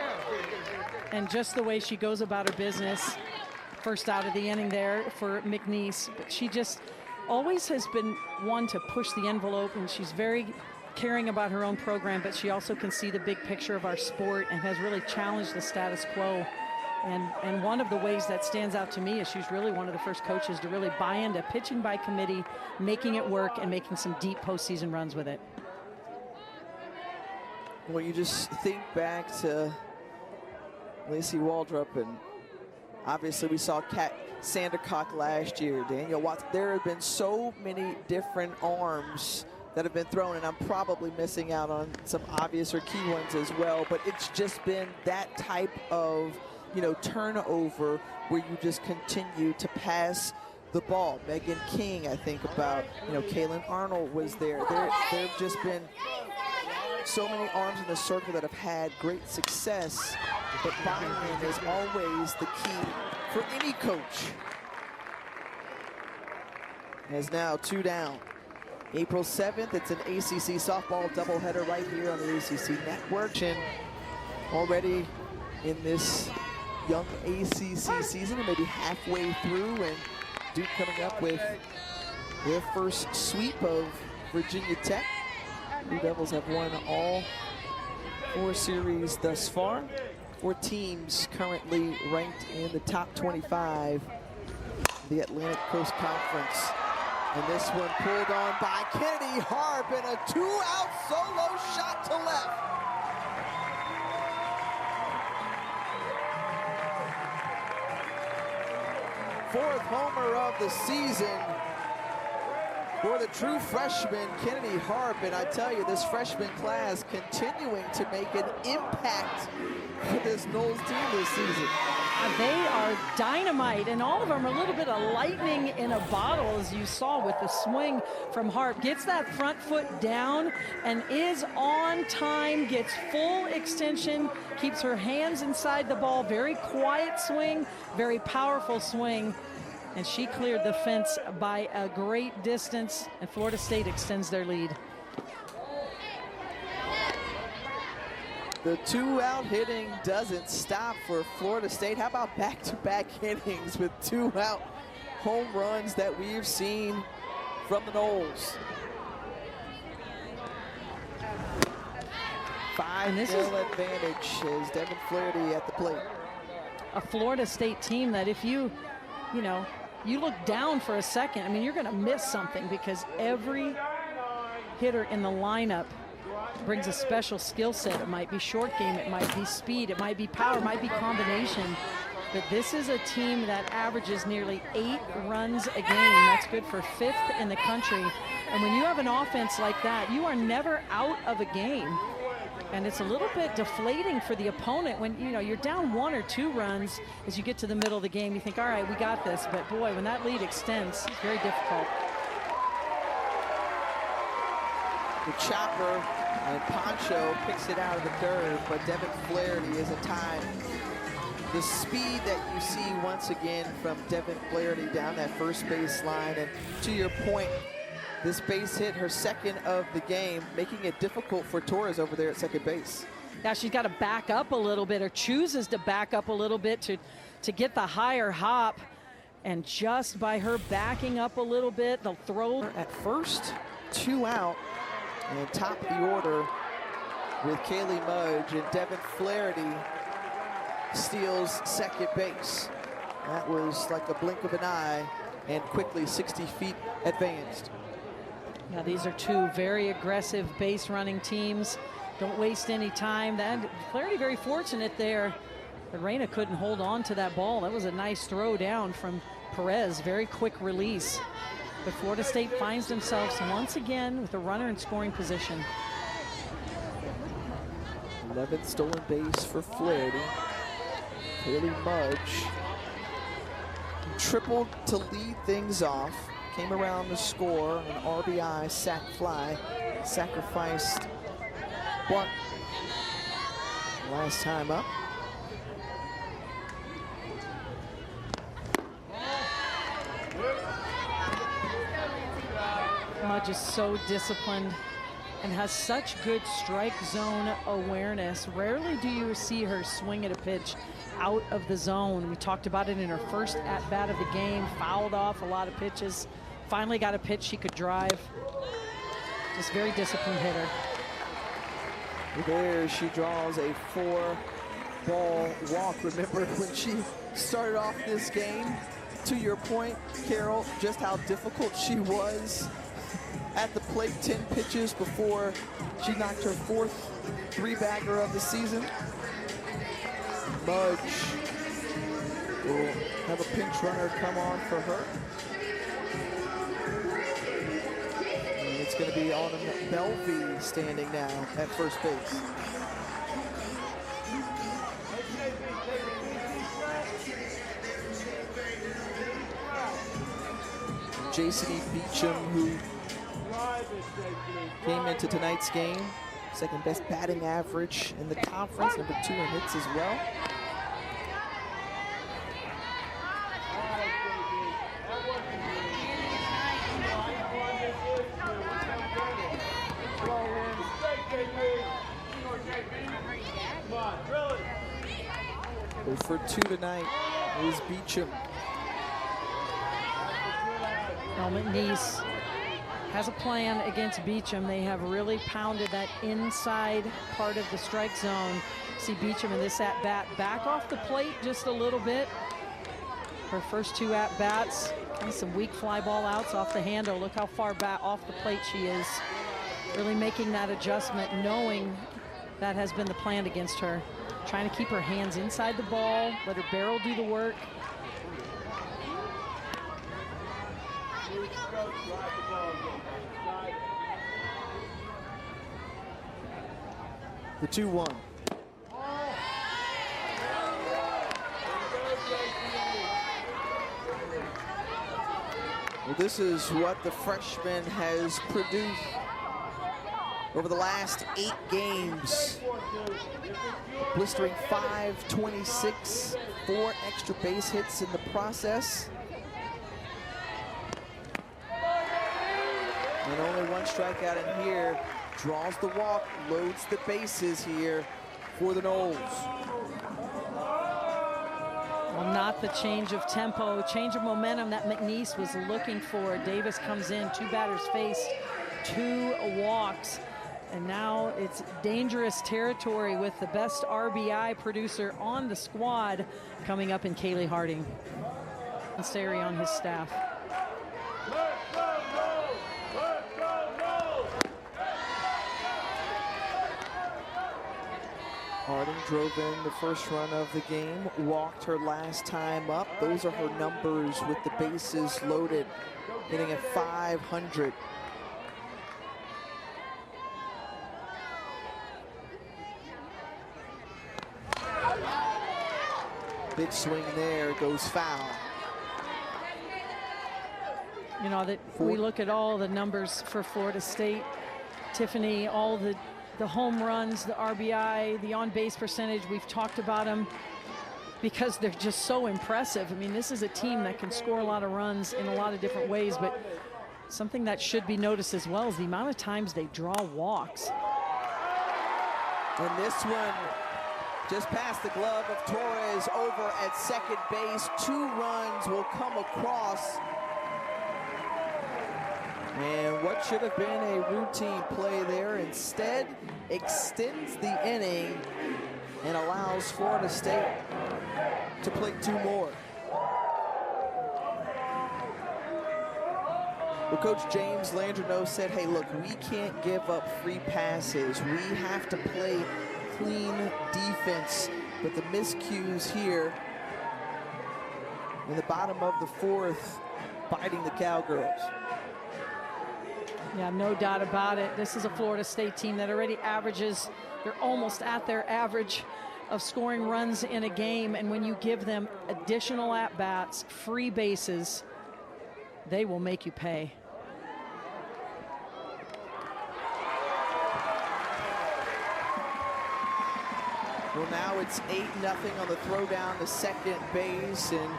and just the way she goes about her business. First out of the inning there for McNeese, but she just always has been one to push the envelope, and she's very caring about her own program, but she also can see the big picture of our sport and has really challenged the status quo. And one of the ways that stands out to me is she's really one of the first coaches to really buy into pitching by committee, making it work, and making some deep postseason runs with it. Well, you just think back to Lacey Waldrop, and obviously we saw Kat Sandercock last year, Daniel Watts. There have been so many different arms that have been thrown, and I'm probably missing out on some obvious or key ones as well, but it's just been that type of, you know, turnover where you just continue to pass the ball. Megan King, I think about, you know, Kaylin Arnold was there. There have just been so many arms in the circle that have had great success, but buy-in is always the key for any coach. As now 2 down April 7th, it's an ACC softball doubleheader right here on the ACC Network. And already in this young ACC season, maybe halfway through, and Duke coming up with their first sweep of Virginia Tech. Blue Devils have won all 4 series thus far. 4 teams currently ranked in the top 25 of the Atlantic Coast Conference. And this one pulled on by Kennedy Harp, and a 2-out solo shot to left. Fourth homer of the season for the true freshman, Kennedy Harp. And I tell you, this freshman class continuing to make an impact for this Knowles team this season. They are dynamite, and all of them are a little bit of lightning in a bottle, as you saw with the swing from Harp. Gets that front foot down and is on time, gets full extension, keeps her hands inside the ball. Very quiet swing, very powerful swing. And she cleared the fence by a great distance, and Florida State extends their lead. The 2-out hitting doesn't stop for Florida State. How about back-to-back innings with 2-out home runs that we've seen from the Knowles? 5-0 advantage as Devin Flaherty at the plate. A Florida State team that if you look down for a second, I mean, you're going to miss something, because every hitter in the lineup brings a special skill set. It might be short game, it might be speed, it might be power, it might be combination. But this is a team that averages nearly 8 runs a game. That's good for 5th in the country. And when you have an offense like that, you are never out of a game. And it's a little bit deflating for the opponent when you're down 1 or 2 runs as you get to the middle of the game. You think, all right, we got this. But boy, when that lead extends, it's very difficult. The chopper and Poncho picks it out of the dirt, but Devin Flaherty is a time. The speed that you see once again from Devin Flaherty down that first base line, and to your point, this base hit, her 2nd of the game, making it difficult for Torres over there at second base. Yeah, she's got to back up a little bit, or chooses to back up a little bit to get the higher hop. And just by her backing up a little bit, they'll throw. At first, 2 out, and top of the order with Kaylee Mudge, and Devin Flaherty steals second base. That was like a blink of an eye, and quickly 60 feet advanced. Yeah, these are 2 very aggressive base running teams. Don't waste any time. That Flaherty very fortunate there. But Reyna couldn't hold on to that ball. That was a nice throw down from Perez. Very quick release. But Florida State finds themselves once again with a runner in scoring position. 11th stolen base for Flaherty. Kaylee Mudge tripled to lead things off. Came around to score an RBI sac fly. Sacrificed bunt last time up. Mudge is so disciplined and has such good strike zone awareness. Rarely do you see her swing at a pitch out of the zone. We talked about it in her first at-bat of the game. Fouled off a lot of pitches. Finally got a pitch she could drive. Just very disciplined hitter. There she draws a 4-ball walk. Remember when she started off this game, to your point, Carol, just how difficult she was at the plate. 10 pitches before she knocked her 4th 3-bagger of the season. Mudge will have a pinch runner come on for her. And it's going to be Autumn Belvey standing now at first base. Jason E. Beecham, who came into tonight's game, 2nd best batting average in the conference, #2 in hits as well. 0 for 2 tonight is Beecham. Well, Neese has a plan against Beecham. They have really pounded that inside part of the strike zone. See Beecham in this at-bat back off the plate just a little bit. Her first 2 at-bats, and some weak fly ball outs off the handle. Look how far back off the plate she is. Really making that adjustment, knowing that has been the plan against her. Trying to keep her hands inside the ball, let her barrel do the work. The 2-1. Well, this is what the freshman has produced over the last 8 games. Blistering 526, 4 extra base hits in the process. And only 1 strikeout in here. Draws the walk, loads the bases here for the Noles. Well, not the change of tempo, change of momentum that McNeese was looking for. Davis comes in, 2 batters faced, 2 walks. And now it's dangerous territory with the best RBI producer on the squad coming up in Kaylee Harding. And Sari on his staff. Harding drove in the first run of the game, walked her last time up. Those are her numbers with the bases loaded, hitting at 500. Big swing there, goes foul. You know, that we look at all the numbers for Florida State, Tiffany, all the home runs, the RBI, the on-base percentage, we've talked about them because they're just so impressive. I mean, this is a team that can score a lot of runs in a lot of different ways, but something that should be noticed as well is the amount of times they draw walks. And this one just past the glove of Torres over at second base. 2 runs will come across. And what should have been a routine play there instead extends the inning and allows Florida State to play 2 more. Well, Coach James Landreneau said, hey, look, we can't give up free passes. We have to play clean defense. But the miscues here in the bottom of the 4th, biting the Cowgirls. Yeah, no doubt about it. This is a Florida State team that already averages, they're almost at their average of scoring runs in a game. And when you give them additional at-bats, free bases, they will make you pay. Well, now it's 8-0 on the throw down to second base, and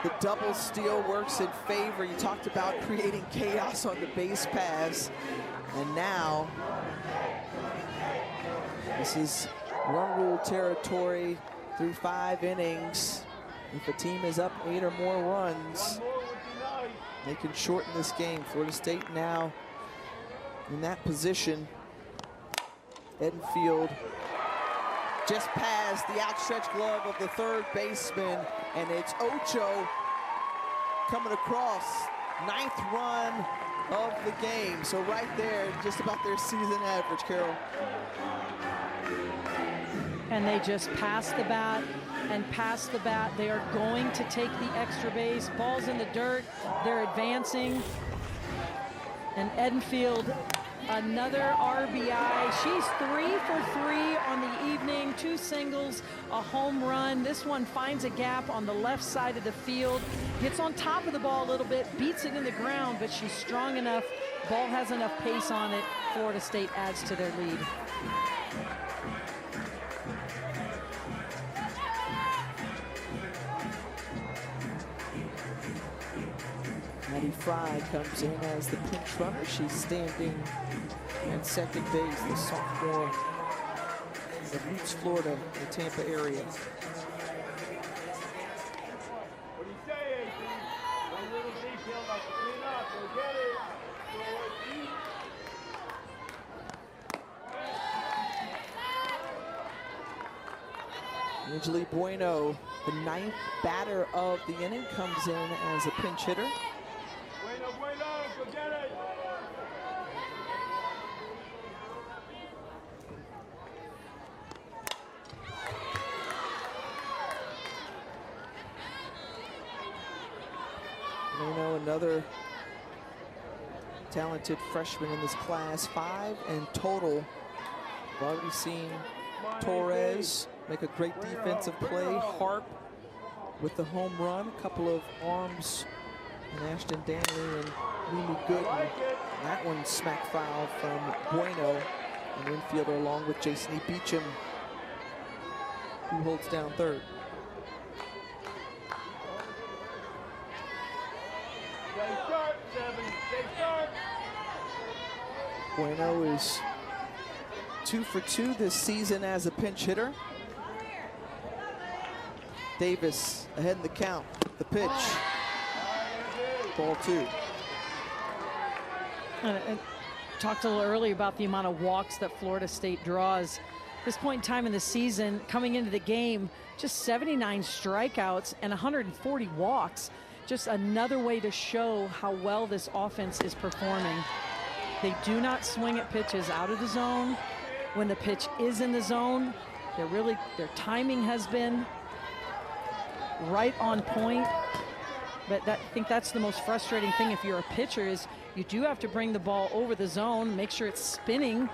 the double steal works in favor. You talked about creating chaos on the base paths, and now this is run rule territory through 5 innings. If a team is up 8 or more runs, they can shorten this game. Florida State now in that position. Edenfield just past the outstretched glove of the 3rd baseman, and it's Ocho coming across, 9th run of the game. So right there, just about their season average, Carol. And they just pass the bat and pass the bat. They are going to take the extra base. Ball's in the dirt. They're advancing. And Edenfield, another RBI. She's 3 for 3 on the evening. 2 singles, a home run. This one finds a gap on the left side of the field. Gets on top of the ball a little bit, beats it in the ground, but she's strong enough. Ball has enough pace on it. Florida State adds to their lead. Maddie Fry comes in as the pinch runner. She's standing at second base, the sophomore of Roots, Florida, the Tampa area. Angeli Bueno, the 9th batter of the inning, comes in as a pinch hitter. Bueno, bueno, go get it. Bueno, another talented freshman in this class, 5 in total. We've already seen Torres make a great defensive play. Harp with the home run, a couple of arms, and Ashton Danley and Mimi Gooden. That one smack foul from Bueno, an infielder, along with Jason E. Beecham, who holds down third. Stay sharp, 7. Stay sharp. Bueno is 2 for 2 this season as a pinch hitter. Davis ahead in the count. The pitch. Ball 2. And talked a little earlier about the amount of walks that Florida State draws. This point in time in the season, coming into the game, just 79 strikeouts and 140 walks. Just another way to show how well this offense is performing. They do not swing at pitches out of the zone. When the pitch is in the zone, their timing has been right on point. But I think that's the most frustrating thing if you're a pitcher, is you do have to bring the ball over the zone, make sure it's spinning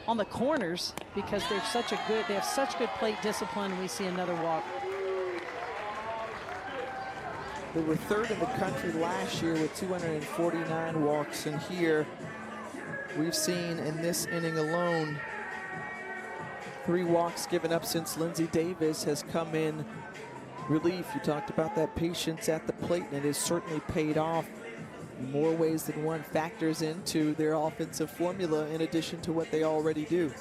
on the corners, because they have such good plate discipline. And we see another walk. They were 3rd in the country last year with 249 walks, and here we've seen in this inning alone 3 walks given up since Lindsey Davis has come in relief. You talked about that patience at the plate, and it has certainly paid off in more ways than one. Factors into their offensive formula in addition to what they already do.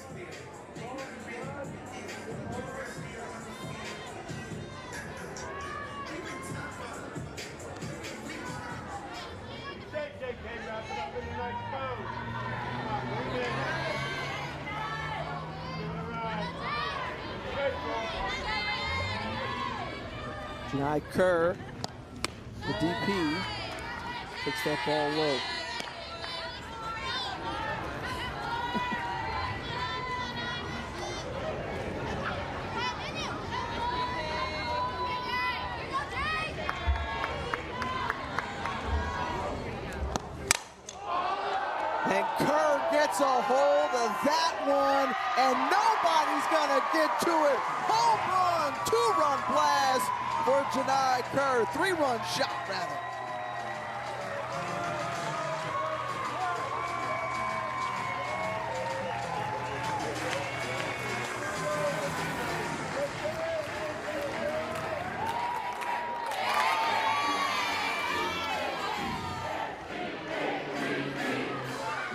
Janai Kerr, the DP, takes that ball low. And Kerr gets a hold of that one, and nobody's gonna get to it. Home run, 2-run blast for Janai Kerr, 3-run shot rather.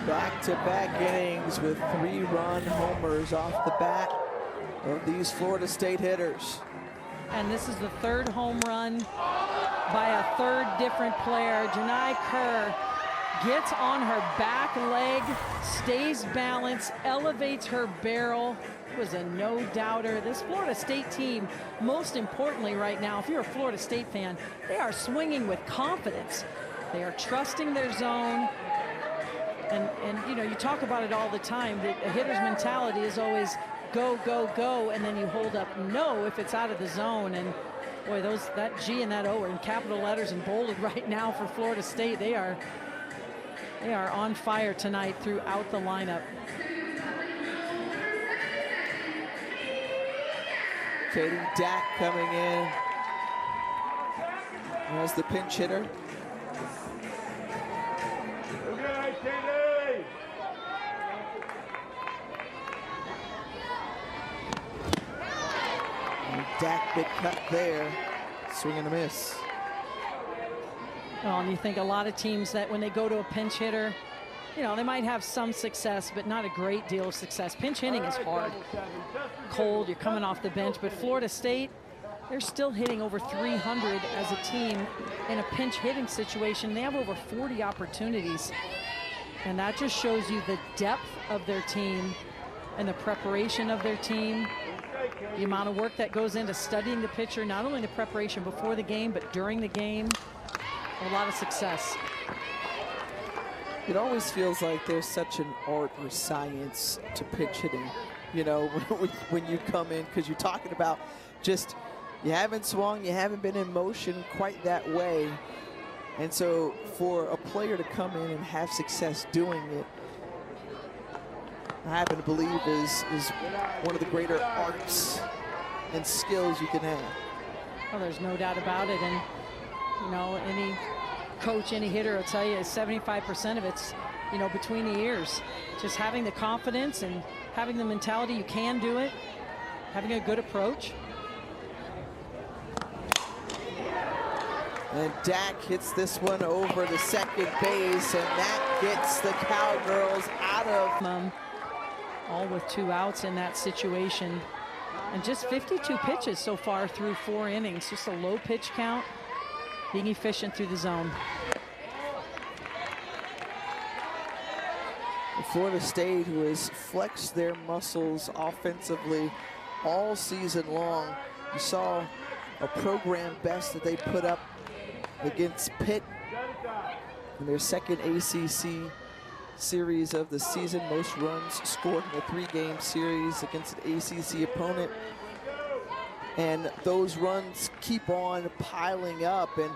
Back-to-back innings with 3-run homers off the bat of these Florida State hitters. And this is the 3rd home run by a 3rd different player. Janai Kerr gets on her back leg, stays balanced, elevates her barrel. It was a no-doubter. This Florida State team, most importantly right now, if you're a Florida State fan, they are swinging with confidence. They are trusting their zone. And you know, you talk about it all the time. The hitter's mentality is always go, go, go, and then you hold up no if it's out of the zone. And boy, that G and that O are in capital letters and bolded right now for Florida State. They are on fire tonight throughout the lineup. Katie Dack coming in as the pinch hitter. Dack, big cut there, swing and a miss. Well, and you think a lot of teams that when they go to a pinch hitter, you know, they might have some success, but not a great deal of success. Pinch hitting is hard. Cold, you're coming off the bench, but Florida State, they're still hitting over 300 as a team in a pinch hitting situation. They have over 40 opportunities, and that just shows you the depth of their team and the preparation of their team. the amount of work that goes into studying the pitcher, not only the preparation before the game, but during the game. A lot of success. It always feels like there's such an art or science to pitch hitting, you know, when you come in, because you're talking about just, you haven't swung, you haven't been in motion quite that way. And so for a player to come in and have success doing it, I happen to believe is one of the greater arts and skills you can have. Well, there's no doubt about it. And, you know, any coach, any hitter will tell you 75% of it's, you know, between the ears. Just having the confidence and having the mentality you can do it, having a good approach. And Dak hits this one over to second base, and that gets the Cowgirls out of. All with 2 outs in that situation. And just 52 pitches so far through 4 innings. Just a low pitch count, being efficient through the zone. Florida State, who has flexed their muscles offensively all season long. You saw a program best that they put up against Pitt in their second ACC series of the season. Most runs scored in a 3-game series against an ACC opponent. And those runs keep on piling up, and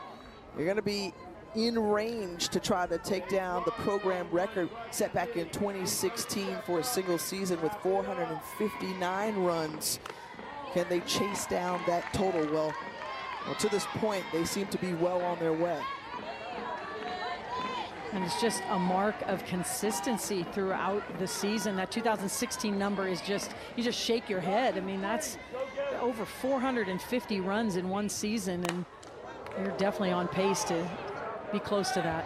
you're going to be in range to try to take down the program record set back in 2016 for a single season with 459 runs. Can they chase down that total? Well, to this point, they seem to be well on their way. And it's just a mark of consistency throughout the season. That 2016 number is just, you just shake your head. I mean, that's over 450 runs in one season, and you're definitely on pace to be close to that.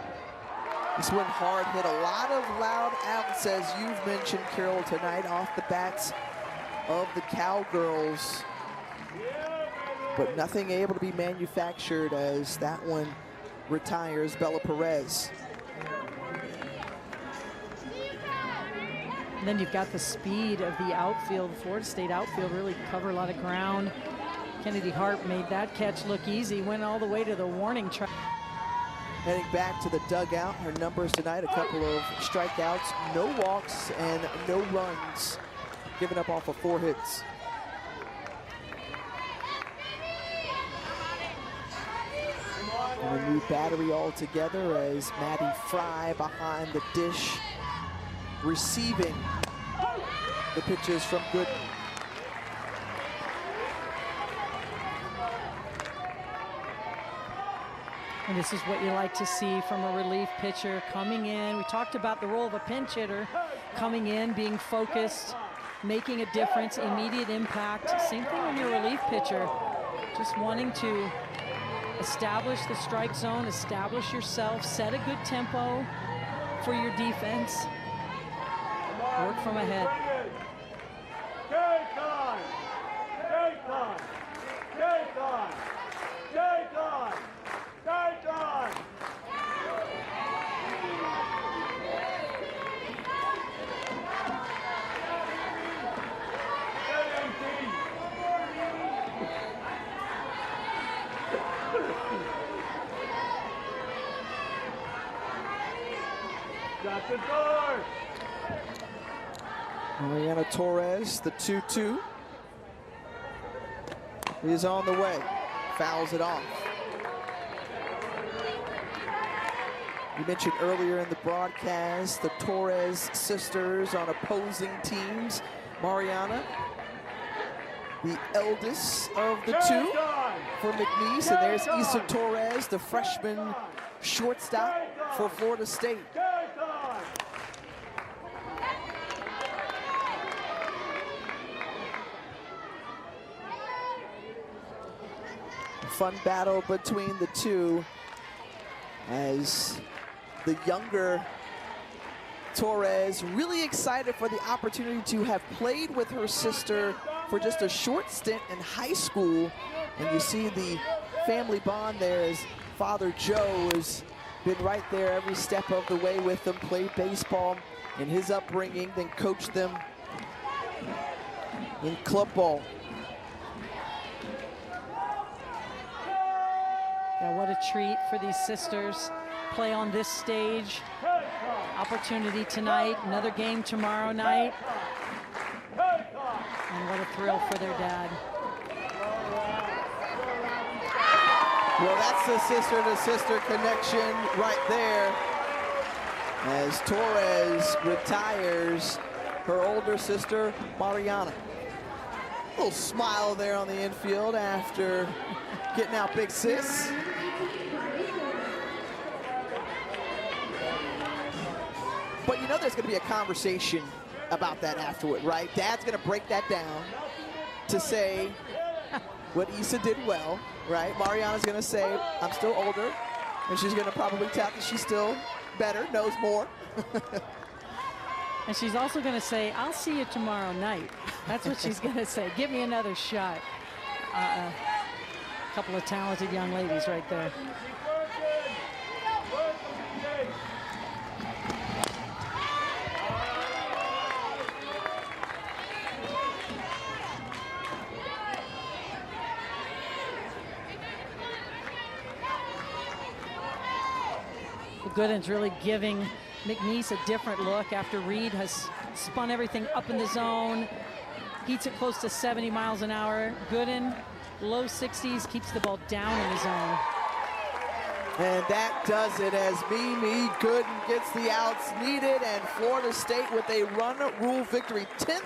This one hard hit, a lot of loud outs, as you've mentioned, Carol, tonight off the bats of the Cowgirls. But nothing able to be manufactured as that one retires Bella Perez. And then you've got the speed of the outfield. Florida State outfield really cover a lot of ground. Kennedy Hart made that catch look easy, went all the way to the warning track. Heading back to the dugout, her numbers tonight, a couple of strikeouts, no walks, and no runs, given up off of 4 hits. And a new battery altogether as Maddie Fry behind the dish, receiving the pitches from Gooden. And this is what you like to see from a relief pitcher coming in. We talked about the role of a pinch hitter, coming in, being focused, making a difference, immediate impact. Same thing when you're a relief pitcher, just wanting to establish the strike zone, establish yourself, set a good tempo for your defense. Work from ahead. Take time! Take time! Take time! Take time! Take time! Got the door! Mariana Torres, the 2-2, is on the way, fouls it off. You mentioned earlier in the broadcast the Torres sisters on opposing teams. Mariana, the eldest of the 2 for McNeese, and there's Issa Torres, the freshman shortstop for Florida State. Fun battle between the 2 as the younger Torres really excited for the opportunity to have played with her sister for just a short stint in high school. And you see the family bond there as Father Joe has been right there every step of the way with them, played baseball in his upbringing, then coached them in club ball. Yeah, what a treat for these sisters. Play on this stage. Opportunity tonight, another game tomorrow night. And what a thrill for their dad. Well, that's the sister-to-sister connection right there. As Torres retires her older sister, Mariana. A little smile there on the infield after getting out big sis. But you know there's going to be a conversation about that afterward, right? Dad's going to break that down to say what Issa did well, right? Mariana's going to say, I'm still older. And she's going to probably tout that she's still better, knows more. And she's also going to say, I'll see you tomorrow night. That's what she's going to say. Give me another shot. A couple of talented young ladies right there. Gooden's really giving McNeese a different look after Reed has spun everything up in the zone. Heats it close to 70 miles an hour. Gooden, low 60s, keeps the ball down in the zone. And that does it as Mimi Gooden gets the outs needed, and Florida State with a run rule victory, 10th